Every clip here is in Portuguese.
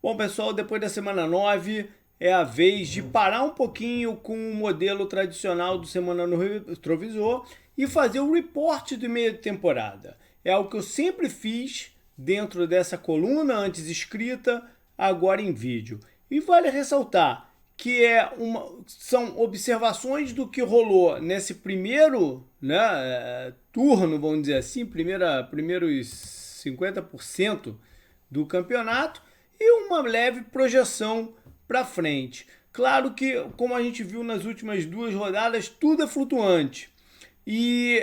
Bom, pessoal, depois da semana 9 é a vez de parar um pouquinho com o modelo tradicional do Semana no Retrovisor e fazer o report do meio de temporada. É algo que eu sempre fiz dentro dessa coluna, antes escrita, agora em vídeo. E vale ressaltar que são observações do que rolou nesse primeiro, turno, vamos dizer assim, primeiros 50% do campeonato e uma leve projeção para frente. Claro que, como a gente viu nas últimas duas rodadas, tudo é flutuante. E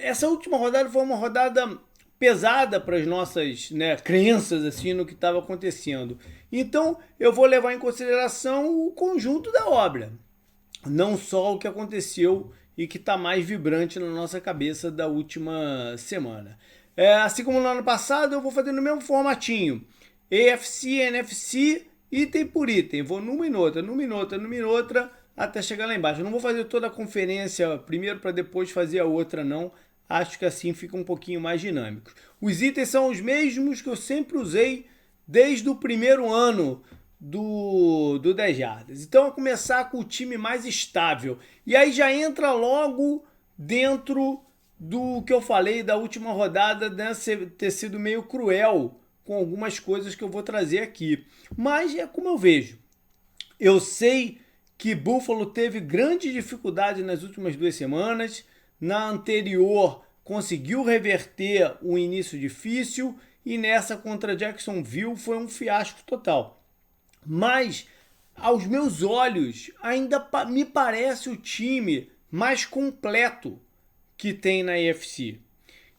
essa última rodada foi uma rodada pesada para as nossas, crenças assim no que estava acontecendo. Então eu vou levar em consideração o conjunto da obra, não só o que aconteceu e que está mais vibrante na nossa cabeça da última semana. Assim como no ano passado, eu vou fazer no mesmo formatinho. AFC, NFC, item por item. Vou numa e outra, numa e outra, numa e outra, até chegar lá embaixo. Eu não vou fazer toda a conferência primeiro para depois fazer a outra, não. Acho que assim fica um pouquinho mais dinâmico. Os itens são os mesmos que eu sempre usei desde o primeiro ano do 10 Jardas. Então, a começar com o time mais estável. E aí já entra logo dentro do que eu falei da última rodada, né, ter sido meio cruel com algumas coisas que eu vou trazer aqui. Mas é como eu vejo. Eu sei que Buffalo teve grande dificuldade nas últimas 2 semanas. Na anterior conseguiu reverter um início difícil e nessa contra Jacksonville foi um fiasco total. Mas aos meus olhos ainda me parece o time mais completo que tem na AFC.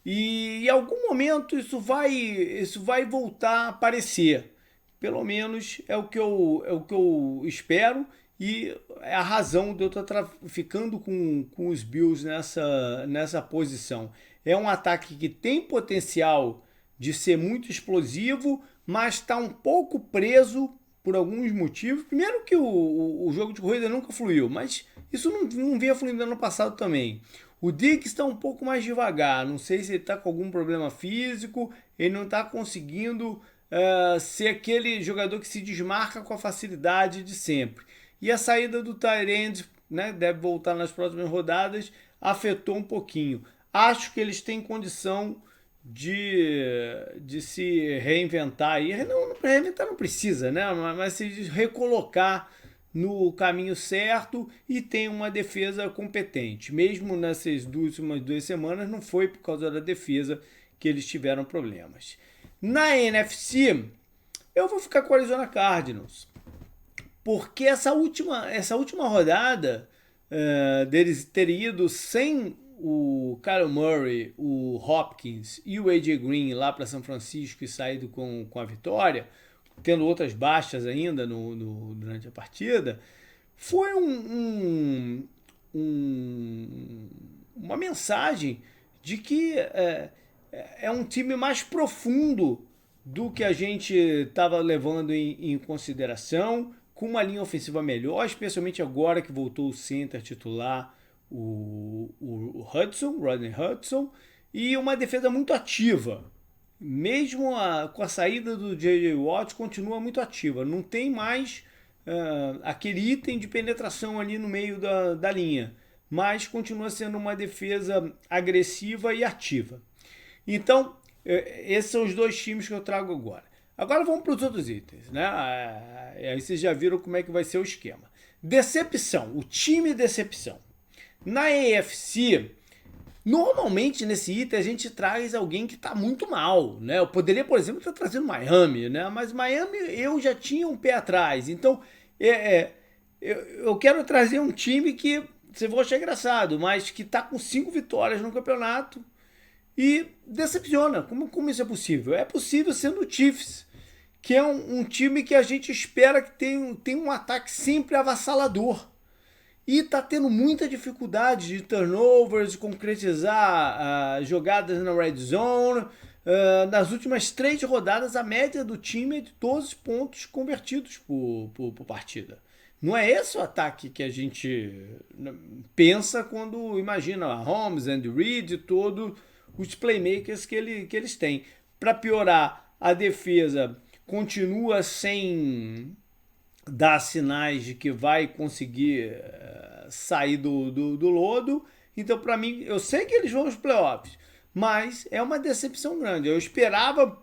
E em algum momento isso vai voltar a aparecer. Pelo menos é o que eu espero e é a razão de eu estar ficando com os Bills nessa posição. É um ataque que tem potencial de ser muito explosivo, mas está um pouco preso por alguns motivos. Primeiro que o jogo de corrida nunca fluiu, mas isso não vinha fluindo no ano passado também. O Diggs está um pouco mais devagar, não sei se ele está com algum problema físico, ele não está conseguindo ser aquele jogador que se desmarca com a facilidade de sempre. E a saída do Tyrande, né, deve voltar nas próximas rodadas, afetou um pouquinho. Acho que eles têm condição de se reinventar. E não, reinventar não precisa, né? Mas se recolocar no caminho certo e tem uma defesa competente. Mesmo nessas últimas 2 semanas, não foi por causa da defesa que eles tiveram problemas. Na NFC, eu vou ficar com o Arizona Cardinals, porque essa última rodada deles ter ido sem o Kyler Murray, o Hopkins e o AJ Green lá para São Francisco e saído com a vitória, tendo outras baixas ainda durante a partida, foi uma mensagem de que é um time mais profundo do que a gente estava levando em consideração, com uma linha ofensiva melhor, especialmente agora que voltou o center titular, o Hudson, Rodney Hudson, e uma defesa muito ativa. Mesmo com a saída do J.J. Watt, continua muito ativa. Não tem mais aquele item de penetração ali no meio da linha, mas continua sendo uma defesa agressiva e ativa. Então, esses são os dois times que eu trago agora. Agora vamos para os outros itens, né? Aí vocês já viram como é que vai ser o esquema. Decepção, o time decepção. Na AFC, normalmente nesse item a gente traz alguém que está muito mal, né? Eu poderia, por exemplo, estar trazendo Miami, né? Mas Miami eu já tinha um pé atrás. Então, eu quero trazer um time que, você vai achar engraçado, mas que está com 5 vitórias no campeonato e decepciona. Como isso é possível? É possível sendo o Chiefs, que é um time que a gente espera que tenha um ataque sempre avassalador. E está tendo muita dificuldade de turnovers, de concretizar jogadas na red zone. Nas últimas 3 rodadas, a média do time é de 12 pontos convertidos por partida. Não é esse o ataque que a gente pensa quando imagina Holmes, Andy Reid e todos os playmakers que eles têm. Para piorar, a defesa continua sem dar sinais de que vai conseguir sair do lodo. Então, para mim, eu sei que eles vão aos playoffs, mas é uma decepção grande. Eu esperava,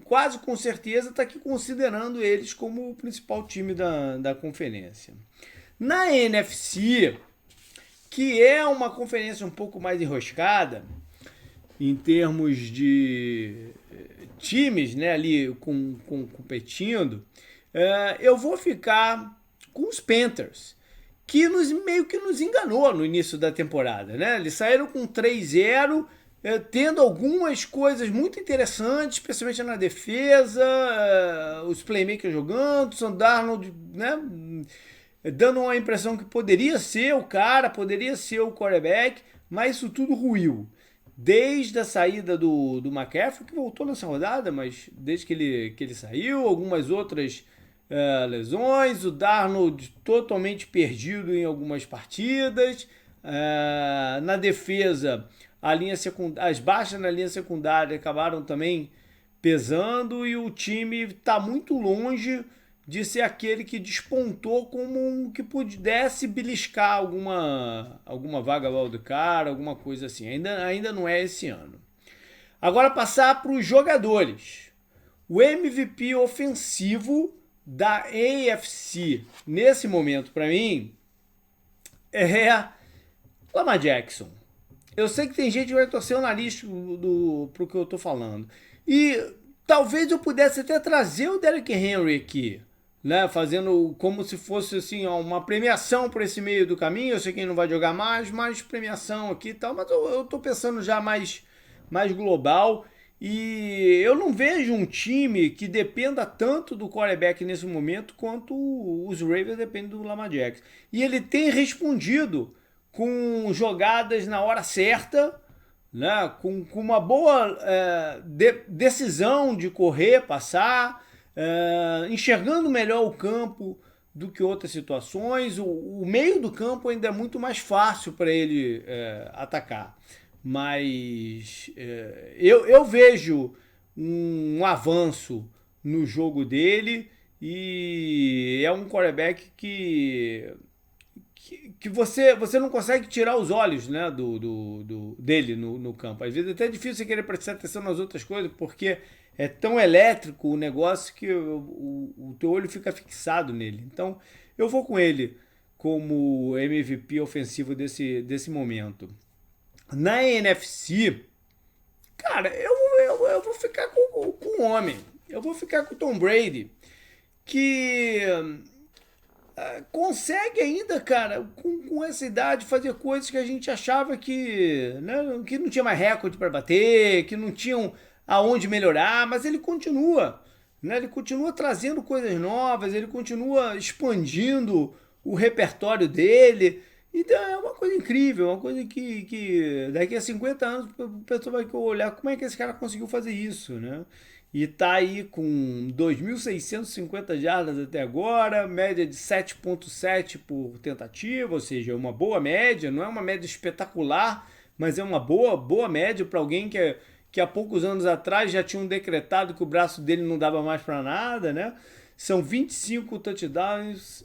quase com certeza, estar aqui considerando eles como o principal time da conferência. Na NFC, que é uma conferência um pouco mais enroscada, em termos de times, né, ali competindo, eu vou ficar com os Panthers, que meio que nos enganou no início da temporada, né? Eles saíram com 3-0, tendo algumas coisas muito interessantes, especialmente na defesa, os playmakers jogando, Sam Darnold, né, dando uma impressão que poderia ser o cara, poderia ser o quarterback, mas isso tudo ruiu. Desde a saída do McCaffrey, que voltou nessa rodada, mas desde que ele saiu, algumas outras lesões, o Darnold totalmente perdido em algumas partidas, na defesa, as baixas na linha secundária acabaram também pesando e o time está muito longe de ser aquele que despontou como um que pudesse beliscar alguma vaga wildcard, alguma coisa assim. Ainda não é esse ano. Agora passar para os jogadores. O MVP ofensivo da AFC, nesse momento, para mim, é Lamar Jackson. Eu sei que tem gente que vai torcer o nariz pro que eu tô falando. E talvez eu pudesse até trazer o Derrick Henry aqui, né, fazendo como se fosse assim, uma premiação por esse meio do caminho. Eu sei que ele não vai jogar mais premiação aqui e tal, mas eu tô pensando já mais global. E eu não vejo um time que dependa tanto do quarterback nesse momento quanto os Ravens dependem do Lamar Jackson. E ele tem respondido com jogadas na hora certa, né, com uma boa decisão de correr, passar, enxergando melhor o campo do que outras situações. O meio do campo ainda é muito mais fácil para ele atacar. Mas eu vejo um avanço no jogo dele e é um quarterback que você não consegue tirar os olhos, né, dele no campo. Às vezes é até difícil você querer prestar atenção nas outras coisas porque é tão elétrico o negócio que o teu olho fica fixado nele. Então eu vou com ele como MVP ofensivo desse momento. Na NFC, cara, eu vou ficar com o homem. Eu vou ficar com o Tom Brady, que consegue ainda, cara, com essa idade, fazer coisas que a gente achava que, né, que não tinha mais recorde para bater, que não tinham aonde melhorar, mas ele continua, né? Ele continua trazendo coisas novas, ele continua expandindo o repertório dele. Então é uma coisa incrível, uma coisa que daqui a 50 anos o pessoal vai olhar como é que esse cara conseguiu fazer isso, né? E tá aí com 2.650 jardas até agora, média de 7.7 por tentativa, ou seja, uma boa média, não é uma média espetacular, mas é uma boa média para alguém que há poucos anos atrás já tinham decretado que o braço dele não dava mais para nada, né? São 25 touchdowns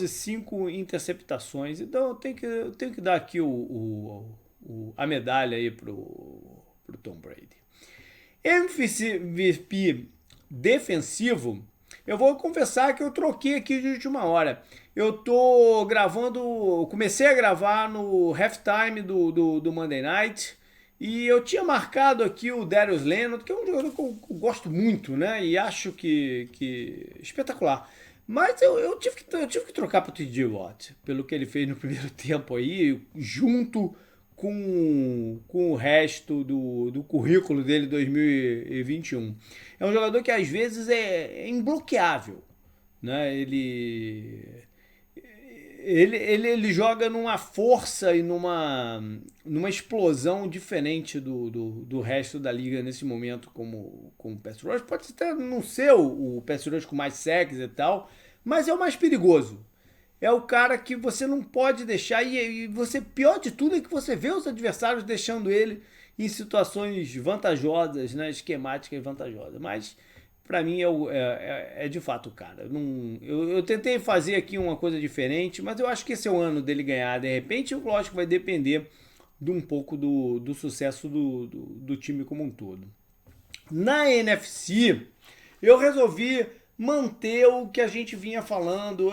e 5 interceptações. Então eu tenho que dar aqui a medalha aí pro Tom Brady. MVP defensivo, eu vou confessar que eu troquei aqui de última hora. Eu tô comecei a gravar no halftime do Monday Night e eu tinha marcado aqui o Darius Leonard, que é um jogador que eu gosto muito, né? E acho que espetacular. Mas eu tive que trocar para o T.J. Watt, pelo que ele fez no primeiro tempo aí, junto com o resto do currículo dele 2021. É um jogador que às vezes é imbloqueável, né? Ele joga numa força e numa explosão diferente do resto da liga nesse momento como pass rush. Pode até não ser o pass rush com mais sacks e tal, mas é o mais perigoso. É o cara que você não pode deixar e você, pior de tudo é que você vê os adversários deixando ele em situações vantajosas, né, esquemáticas vantajosas. Mas para mim é de fato o cara. Eu tentei fazer aqui uma coisa diferente, mas eu acho que esse é o ano dele ganhar. De repente, lógico, vai depender de um pouco do sucesso do time como um todo. Na NFC, eu resolvi manter o que a gente vinha falando.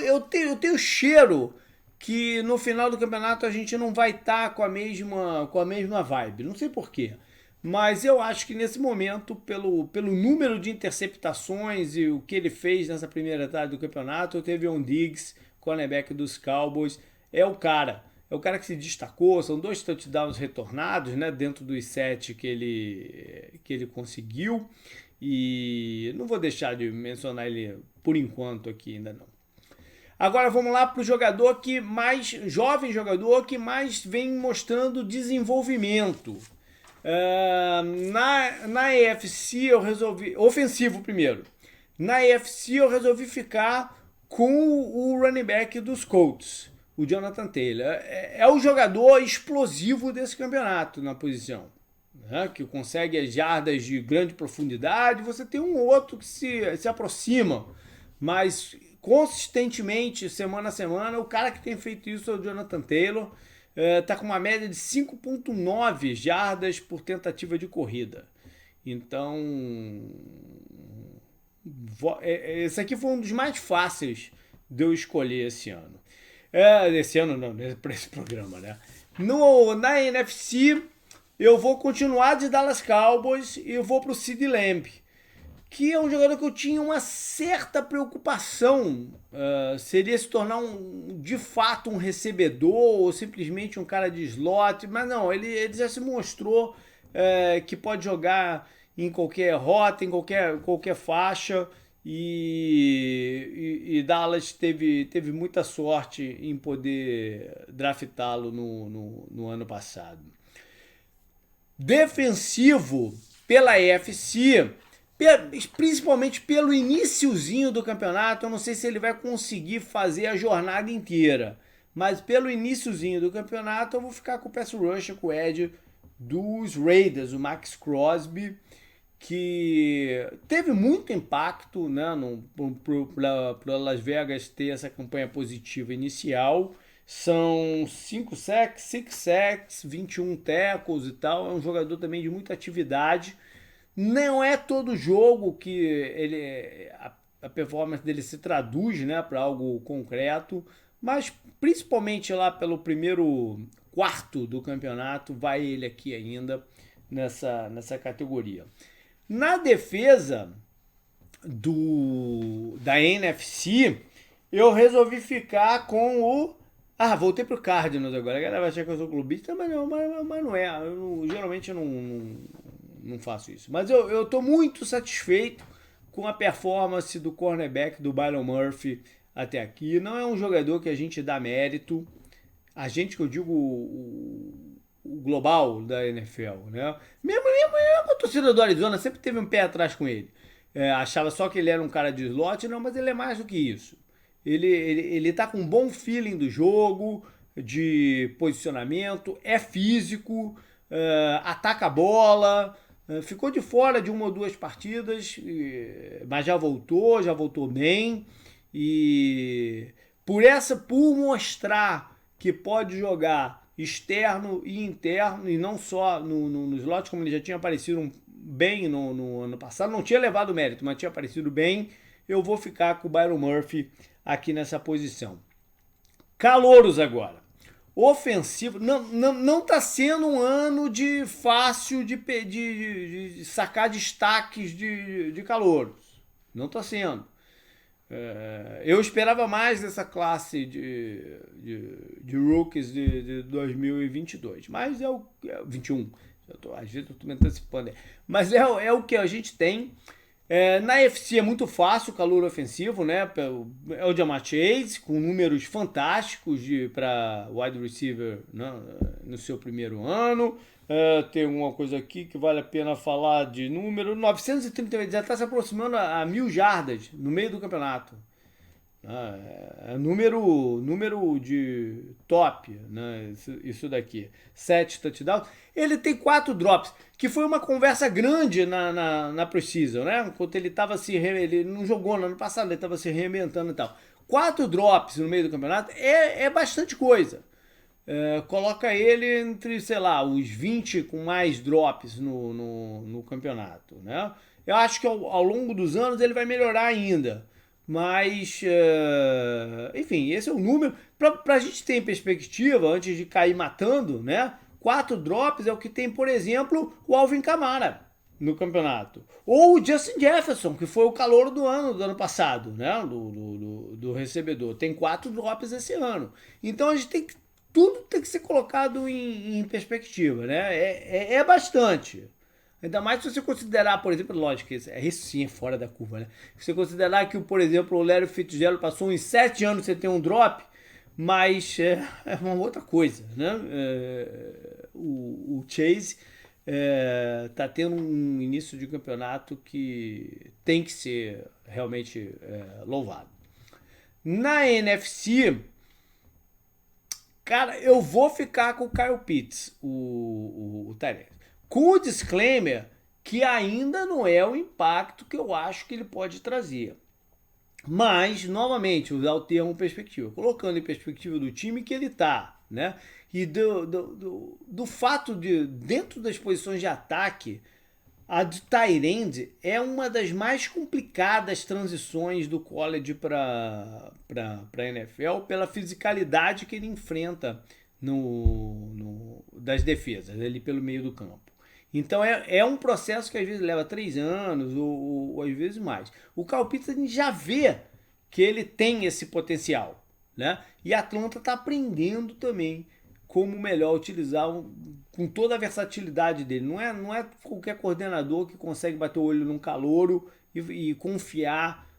Eu tenho cheiro que no final do campeonato a gente não vai estar com a mesma vibe. Não sei porquê. Mas eu acho que nesse momento, pelo número de interceptações e o que ele fez nessa primeira etapa do campeonato, o Trevon Diggs, cornerback dos Cowboys, é o cara. É o cara que se destacou, são 2 touchdowns retornados, né, dentro dos 7 que ele conseguiu. E não vou deixar de mencionar ele por enquanto aqui ainda não. Agora vamos lá para o jovem jogador que mais vem mostrando desenvolvimento. Na AFC eu resolvi... Ofensivo primeiro. Na AFC eu resolvi ficar com o running back dos Colts, o Jonathan Taylor. É o jogador explosivo desse campeonato na posição, né? Que consegue as jardas de grande profundidade. Você tem um outro que se aproxima, mas consistentemente, semana a semana, o cara que tem feito isso é o Jonathan Taylor. Está com uma média de 5,9 jardas por tentativa de corrida. Então, esse aqui foi um dos mais fáceis de eu escolher esse ano. Esse ano não, para esse programa, né? Na NFC, eu vou continuar de Dallas Cowboys e eu vou para o CeeDee Lamb, que é um jogador que eu tinha uma certa preocupação, seria se tornar de fato um recebedor ou simplesmente um cara de slot, mas não, ele já se mostrou que pode jogar em qualquer rota, em qualquer faixa, e Dallas teve muita sorte em poder draftá-lo no ano passado. Defensivo pela AFC, principalmente pelo iniciozinho do campeonato, eu não sei se ele vai conseguir fazer a jornada inteira, mas pelo iniciozinho do campeonato eu vou ficar com o pass rusher, com o edge dos Raiders, o Max Crosby, que teve muito impacto, né, para Las Vegas ter essa campanha positiva inicial. São 5 sacks, 6 sacks, 21 tackles e tal. É um jogador também de muita atividade. Não é todo jogo que a performance dele se traduz, né, para algo concreto, mas principalmente lá pelo primeiro quarto do campeonato, vai ele aqui ainda nessa categoria. Na defesa da NFC, eu resolvi ficar com o... voltei pro Cardinals agora. A galera vai achar que eu sou clubista, mas não é. Geralmente eu não faço isso. Mas eu tô muito satisfeito com a performance do cornerback do Byron Murphy até aqui. Não é um jogador que a gente dá mérito. A gente, que eu digo, o global da NFL, né? Mesmo a torcida do Arizona sempre teve um pé atrás com ele. Achava só que ele era um cara de slot. Não, mas ele é mais do que isso. Ele tá com um bom feeling do jogo, de posicionamento, é físico, ataca a bola, ficou de fora de 1 ou 2 partidas, mas já voltou bem, e por mostrar que pode jogar externo e interno, e não só no slot, como ele já tinha aparecido bem no ano passado, não tinha levado mérito, mas tinha aparecido bem, eu vou ficar com o Byron Murphy aqui nessa posição. Calouros agora. Ofensivo. Não tá sendo um ano fácil de sacar destaques de calouros. Não tá sendo. Eu esperava mais dessa classe de rookies de 2022. Mas é o 21. Às vezes eu tô me antecipando. Mas é o que a gente tem. Na UFC é muito fácil o calor ofensivo, né? É o Ja'Marr Chase, com números fantásticos para wide receiver, né, no seu primeiro ano. Tem uma coisa aqui que vale a pena falar de número: 938, já está se aproximando a 1.000 jardas no meio do campeonato. É número de top, né? Isso daqui. 7 touchdowns. Ele tem 4 drops, que foi uma conversa grande na Precision, né? Enquanto ele estava ele não jogou no ano passado, ele estava se reinventando e tal. 4 drops no meio do campeonato é bastante coisa. Coloca ele entre, sei lá, os 20 com mais drops no campeonato, né? Eu acho que ao longo dos anos ele vai melhorar ainda. Mas, enfim, esse é o número. Pra gente ter em perspectiva, antes de cair matando, né? 4 drops é o que tem, por exemplo, o Alvin Kamara no campeonato. Ou o Justin Jefferson, que foi o calouro do ano passado, né? Do recebedor. Tem 4 drops esse ano. Então a gente tudo tem que ser colocado em perspectiva, né? É bastante. Ainda mais se você considerar, por exemplo, lógico, isso sim é fora da curva, né? Se você considerar que, por exemplo, o Larry Fitzgerald passou uns 7 anos sem ter um drop, mas é uma outra coisa, né? O Chase tá tendo um início de campeonato que tem que ser realmente louvado. Na NFC, cara, eu vou ficar com o Kyle Pitts, o Tyrese. Com o disclaimer que ainda não é o impacto que eu acho que ele pode trazer. Mas, novamente, usar o termo perspectiva, colocando em perspectiva do time que ele tá, né? E do fato de, dentro das posições de ataque, a de tight end é uma das mais complicadas transições do college para NFL pela fisicalidade que ele enfrenta das defesas, ali pelo meio do campo. Então é um processo que às vezes leva 3 anos ou às vezes mais. O Kyle Pitts a gente já vê que ele tem esse potencial, né? E a Atlanta está aprendendo também como melhor utilizar com toda a versatilidade dele. Não é qualquer coordenador que consegue bater o olho num calouro e confiar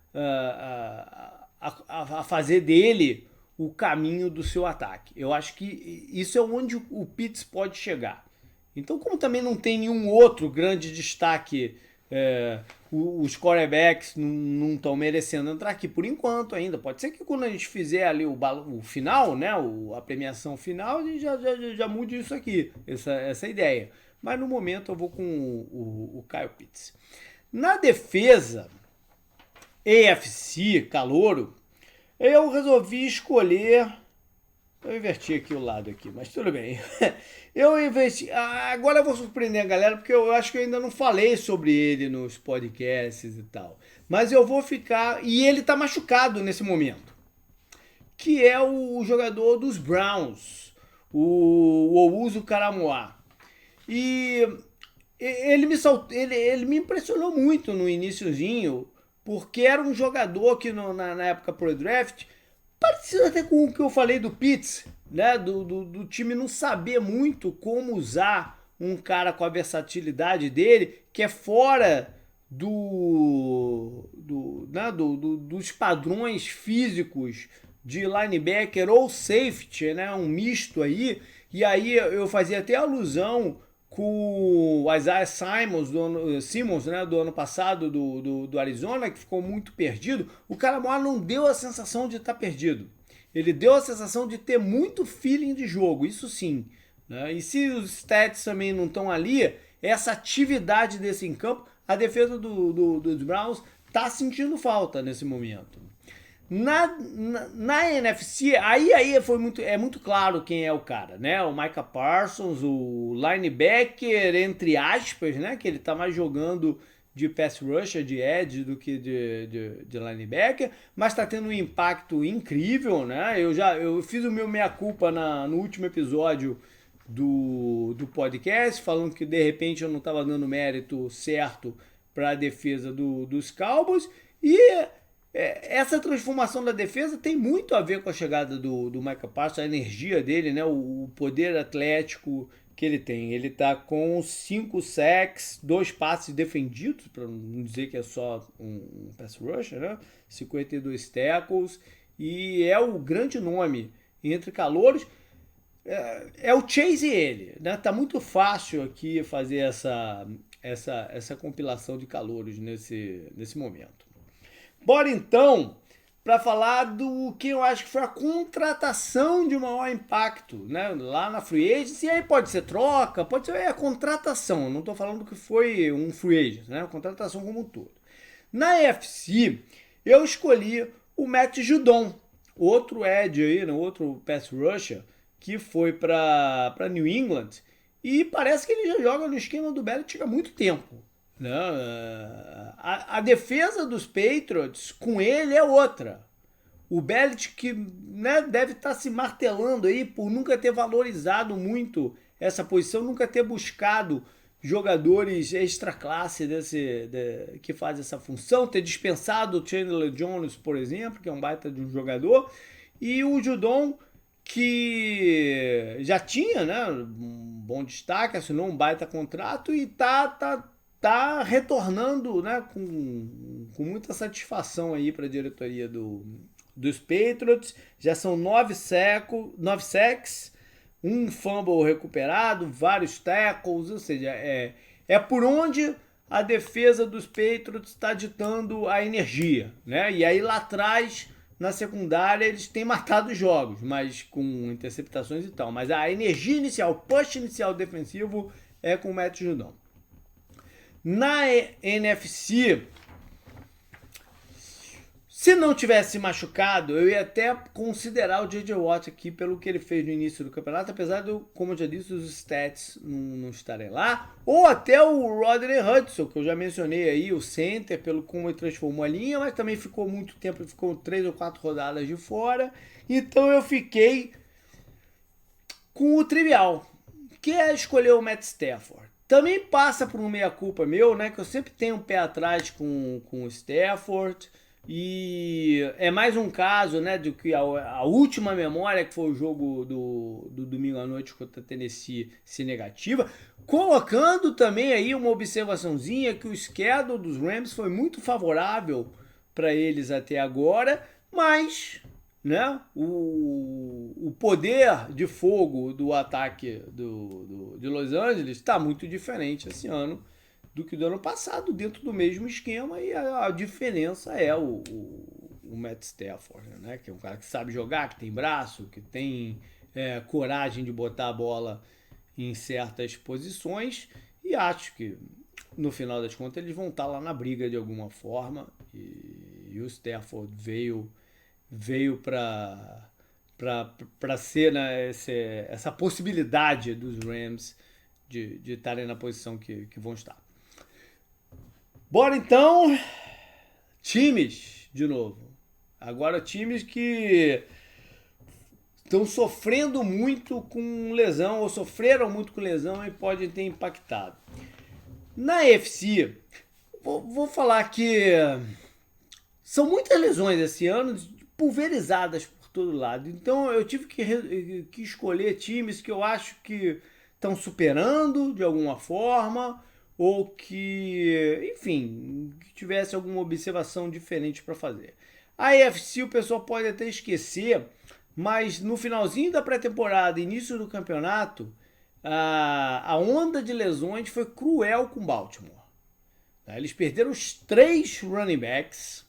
a fazer dele o caminho do seu ataque. Eu acho que isso é onde o Pitts pode chegar. Então, como também não tem nenhum outro grande destaque, os quarterbacks não estão merecendo entrar aqui por enquanto ainda. Pode ser que quando a gente fizer ali o final, né, a premiação final, a gente já mude isso aqui, essa ideia. Mas no momento eu vou com o Kyle Pitts. Na defesa, AFC, calouro, eu resolvi escolher... Eu inverti aqui o lado aqui, mas tudo bem. Eu investi... Agora eu vou surpreender a galera, porque eu acho que eu ainda não falei sobre ele nos podcasts e tal. Mas eu vou ficar... E ele tá machucado nesse momento. Que é o jogador dos Browns, o Owusu Karamoah. E ele me impressionou muito no iniciozinho, porque era um jogador que na época pro draft... Parecido até com o que eu falei do Pitts, né? Do time não saber muito como usar um cara com a versatilidade dele, que é fora dos padrões físicos de linebacker ou safety, né? Um misto aí. E aí eu fazia até alusão com o Isaiah Simmons, né, do ano passado do Arizona, que ficou muito perdido. O Karamoah não deu a sensação de estar perdido. Ele deu a sensação de ter muito feeling de jogo, isso sim. Né? E se os stats também não estão ali, essa atividade desse em campo, a defesa dos Browns está sentindo falta nesse momento. Na NFC, aí é muito claro quem é o cara, né? O Micah Parsons, o linebacker, entre aspas, né? Que ele tá mais jogando de pass rusher, de edge, do que de linebacker, mas tá tendo um impacto incrível, né? Eu fiz o meu meia-culpa no último episódio do podcast, falando que de repente eu não tava dando mérito certo para a defesa dos Cowboys, e essa transformação da defesa tem muito a ver com a chegada do Micah Parsons, a energia dele, né? O poder atlético que ele tem. Ele tá com 5 sacks, 2 passes defendidos, para não dizer que é só um pass rusher, né? 52 tackles, e é o grande nome entre calouros. É o Chase e ele, né? Tá muito fácil aqui fazer essa compilação de calouros nesse momento. Bora então para falar do que eu acho que foi a contratação de maior impacto, né? Lá na Free Agency, e aí pode ser troca, pode ser a contratação, não estou falando que foi um Free Agent, né? A contratação como um todo. Na AFC, eu escolhi o Matt Judon, outro edge aí, né? Outro pass rusher, que foi para New England, e parece que ele já joga no esquema do Belichick há muito tempo. Né? A defesa dos Patriots com ele é outra. O Belichick, né, deve estar se martelando aí por nunca ter valorizado muito essa posição, nunca ter buscado jogadores extra classe que fazem essa função, ter dispensado o Chandler Jones, por exemplo, que é um baita de um jogador, e o Judon, que já tinha, né, um bom destaque, assinou um baita contrato e tá retornando, né, com muita satisfação aí para a diretoria dos Patriots. Já são 9 sacks, um fumble recuperado, vários tackles, ou seja, é por onde a defesa dos Patriots está ditando a energia, né? E aí lá atrás, na secundária, eles têm matado os jogos, mas com interceptações e tal. Mas a energia inicial, o push inicial defensivo é com o Matt Judon. Na NFC, se não tivesse machucado, eu ia até considerar o J.J. Watt aqui pelo que ele fez no início do campeonato, apesar do, como eu já disse, os stats não estarem lá. Ou até o Rodney Hudson, que eu já mencionei aí, o center, pelo como ele transformou a linha, mas também ficou muito tempo, ficou 3 ou 4 rodadas de fora. Então eu fiquei com o trivial, que é escolher o Matt Stafford. Também passa por um meia-culpa meu, né, que eu sempre tenho um pé atrás com o Stafford. E é mais um caso, né, de que a última memória, que foi o jogo do domingo à noite contra a Tennessee, se negativa, colocando também aí uma observaçãozinha que o schedule dos Rams foi muito favorável para eles até agora, mas, né, o poder de fogo do ataque de Los Angeles está muito diferente esse ano do que do ano passado, dentro do mesmo esquema, e a diferença é o Matt Stafford, né? Que é um cara que sabe jogar, que tem braço, que tem coragem de botar a bola em certas posições, e acho que no final das contas eles vão estar lá na briga de alguma forma, e o Stafford veio para ser, né, essa possibilidade dos Rams de estarem na posição que vão estar. Bora então, times de novo. Agora times que estão sofrendo muito com lesão, ou sofreram muito com lesão e podem ter impactado. Na AFC, vou falar que são muitas lesões esse ano, pulverizadas por todo lado. Então eu tive que escolher times que eu acho que estão superando de alguma forma, ou que, enfim, que tivesse alguma observação diferente para fazer. A AFC o pessoal pode até esquecer, mas no finalzinho da pré-temporada, início do campeonato, a onda de lesões foi cruel com Baltimore. Eles perderam os 3 running backs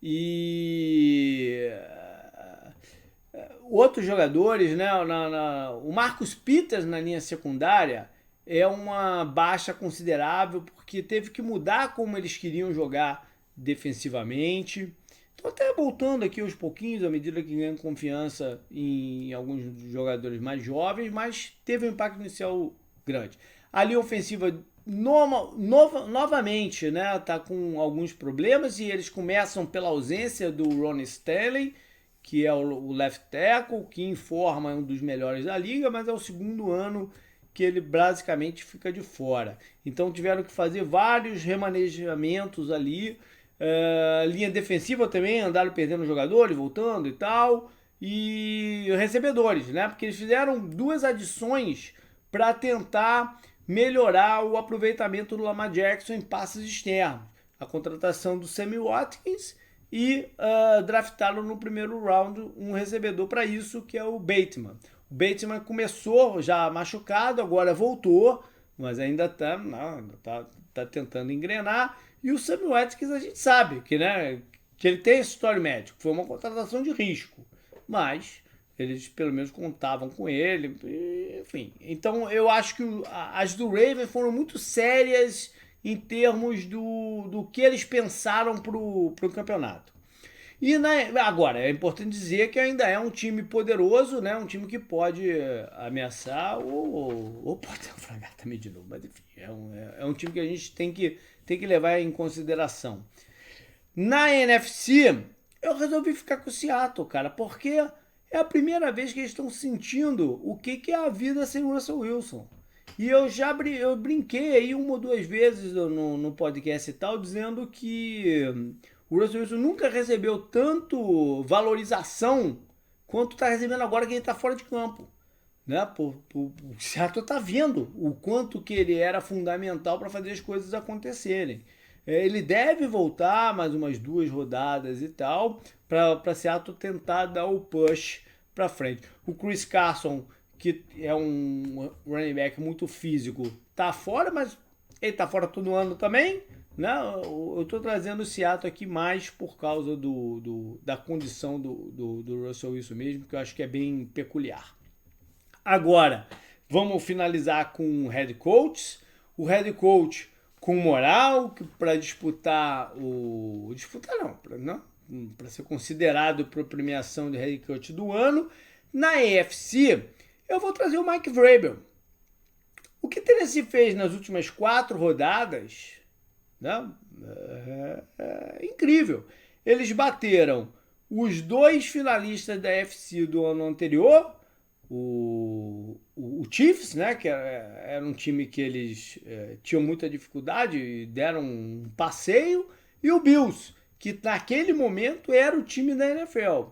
e outros jogadores, né? O Marcus Peters na linha secundária é uma baixa considerável, porque teve que mudar como eles queriam jogar defensivamente. Estou até voltando aqui aos pouquinhos, à medida que ganham confiança em alguns jogadores mais jovens, mas teve um impacto inicial grande. A linha ofensiva novamente, né, tá com alguns problemas, e eles começam pela ausência do Ronnie Stanley, que é o left tackle, que em forma é um dos melhores da liga, mas é o segundo ano que ele basicamente fica de fora. Então tiveram que fazer vários remanejamentos ali. Linha defensiva também, andaram perdendo jogadores, voltando e tal. E recebedores, né? Porque eles fizeram 2 adições para tentar melhorar o aproveitamento do Lamar Jackson em passes externos. A contratação do Sammy Watkins e draftaram no primeiro round um recebedor para isso, que é o Bateman. O Bateman começou já machucado, agora voltou, mas ainda tá tentando engrenar. E o Sammy Watkins a gente sabe que, né, que ele tem esse histórico médico. Foi uma contratação de risco, mas eles pelo menos contavam com ele, enfim. Então eu acho que as do Ravens foram muito sérias em termos do que eles pensaram pro campeonato. E agora, é importante dizer que ainda é um time poderoso, né? Um time que pode ameaçar ou pode naufragar também de novo. Mas enfim, é um time que a gente tem que levar em consideração. Na NFC, eu resolvi ficar com o Seattle, cara, porque é a primeira vez que eles estão sentindo o que é a vida sem o Russell Wilson. E eu brinquei aí uma ou duas vezes no podcast e tal, dizendo que o Russell Wilson nunca recebeu tanto valorização quanto está recebendo agora que ele está fora de campo. Né? O Seattle está vendo o quanto que ele era fundamental para fazer as coisas acontecerem. Ele deve voltar mais umas 2 rodadas e tal, para Seattle tentar dar o push para frente. O Chris Carson, que é um running back muito físico, tá fora, mas ele tá fora todo ano também. Né? Eu estou trazendo o Seattle aqui mais por causa da condição do Russell Wilson mesmo, que eu acho que é bem peculiar. Agora, vamos finalizar com o head coach. O head coach com moral para disputar o... Disputar não, para ser considerado para a premiação de head coach do ano. Na AFC, eu vou trazer o Mike Vrabel. O que Tennessee fez nas últimas 4 rodadas, né, é incrível. Eles bateram os 2 finalistas da AFC do ano anterior, o Chiefs, né, que era um time que eles tinham muita dificuldade e deram um passeio, e o Bills, que naquele momento era o time da NFL.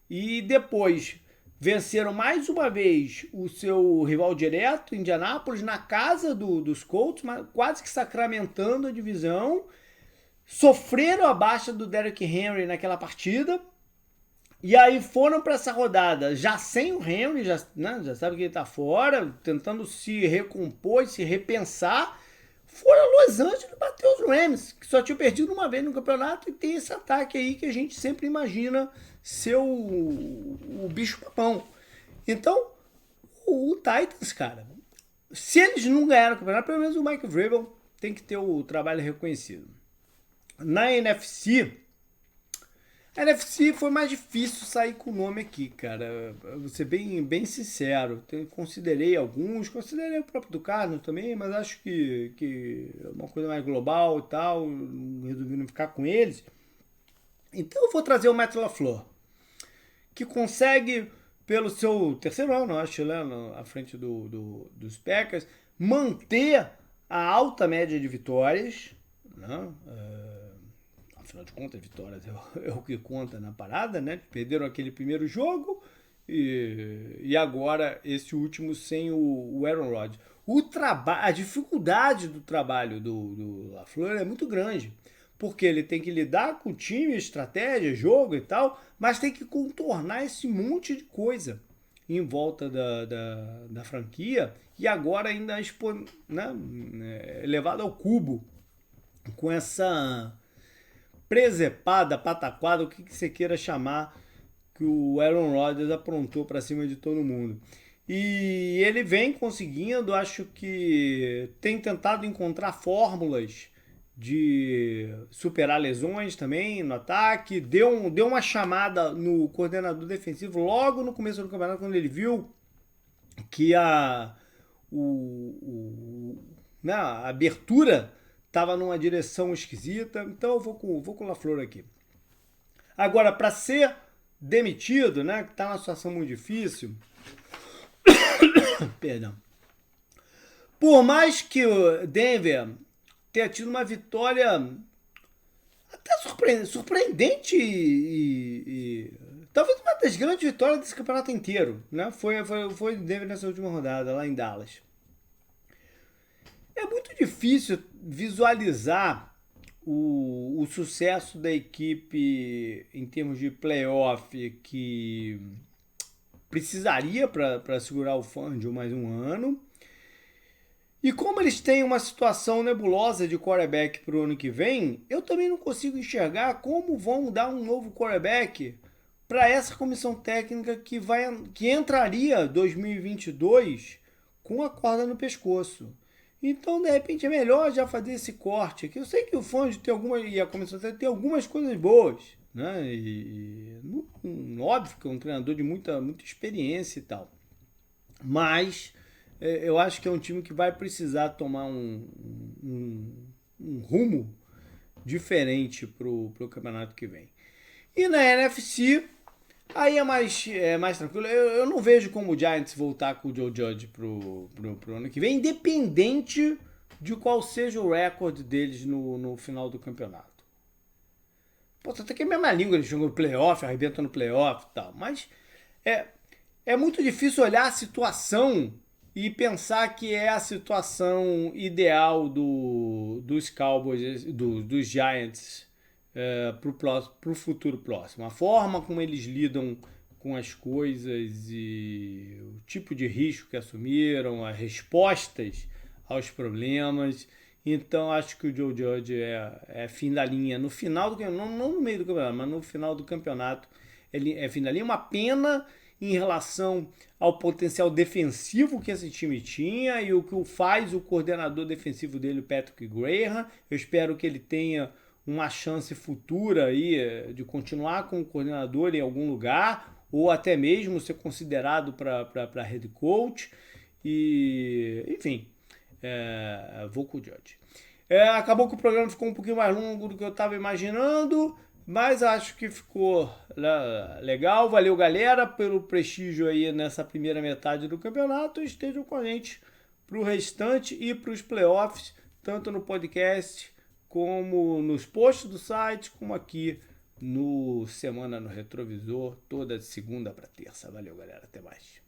E depois venceram mais uma vez o seu rival direto, Indianápolis, na casa dos Colts, quase que sacramentando a divisão. Sofreram a baixa do Derrick Henry naquela partida. E aí foram para essa rodada já sem o Henry, já sabe que ele está fora, tentando se recompor, se repensar. Foram a Los Angeles bater os Rams, que só tinham perdido uma vez no campeonato, e tem esse ataque aí que a gente sempre imagina ser o bicho-papão. Então, o Titans, cara, se eles não ganharam o campeonato, pelo menos o Mike Vrabel tem que ter o trabalho reconhecido. Na NFC... A NFC foi mais difícil sair com o nome aqui, cara. Vou ser bem sincero. Considerei o próprio do Cardinals também, mas acho que é uma coisa mais global e tal. Resolvi não ficar com eles. Então eu vou trazer o Matt LaFleur, que consegue, pelo seu terceiro ano, acho, né, à frente dos Packers, manter a alta média de vitórias, né? Afinal de contas, vitórias é o que conta na parada, né? Perderam aquele primeiro jogo e agora esse último sem o Aaron Rodgers. A dificuldade do trabalho do LaFleur é muito grande, porque ele tem que lidar com o time, estratégia, jogo e tal, mas tem que contornar esse monte de coisa em volta da franquia e agora ainda elevado ao cubo com essa presepada, pataquada, o que você queira chamar, que o Aaron Rodgers aprontou para cima de todo mundo. E ele vem conseguindo, acho que tem tentado encontrar fórmulas de superar lesões também no ataque, deu uma chamada no coordenador defensivo logo no começo do campeonato, quando ele viu que a abertura estava numa direção esquisita. Então eu vou com o LaFleur aqui. Agora, para ser demitido, né, que está numa situação muito difícil, perdão, por mais que o Denver tenha tido uma vitória até surpreendente e talvez uma das grandes vitórias desse campeonato inteiro, né, foi Denver nessa última rodada lá em Dallas. É muito difícil visualizar o sucesso da equipe em termos de playoff, que precisaria para segurar o Fangio mais um ano. E como eles têm uma situação nebulosa de quarterback para o ano que vem, eu também não consigo enxergar como vão dar um novo quarterback para essa comissão técnica que entraria 2022 com a corda no pescoço. Então, de repente, é melhor já fazer esse corte aqui. Eu sei que o Fangio tem e a comissão técnica tem algumas coisas boas, né? Óbvio que é um treinador de muita experiência e tal. Mas eu acho que é um time que vai precisar tomar um rumo diferente pro campeonato que vem. E na NFC, aí é mais tranquilo. Eu não vejo como o Giants voltar com o Joe Judge pro ano que vem, independente de qual seja o recorde deles no final do campeonato. Pô, até que é a mesma língua, eles jogam no playoff, arrebentam no playoff e tal. Mas é, é muito difícil olhar a situação e pensar que é a situação ideal dos Cowboys, dos Giants, para o futuro próximo. A forma como eles lidam com as coisas e o tipo de risco que assumiram, as respostas aos problemas. Então acho que o Joe Judge é fim da linha. No final do campeonato, não no meio do campeonato, mas no final do campeonato, ele é fim da linha. Uma pena em relação ao potencial defensivo que esse time tinha e o que faz o coordenador defensivo dele, o Patrick Graham. Eu espero que ele tenha uma chance futura aí de continuar como coordenador em algum lugar ou até mesmo ser considerado para head coach. E, enfim, vou com o Judge. Acabou que o programa ficou um pouquinho mais longo do que eu estava imaginando, mas acho que ficou legal. Valeu, galera, pelo prestígio aí nessa primeira metade do campeonato. Estejam com a gente para o restante e para os playoffs, tanto no podcast como nos posts do site, como aqui no Semana no Retrovisor, toda de segunda para terça. Valeu, galera. Até mais.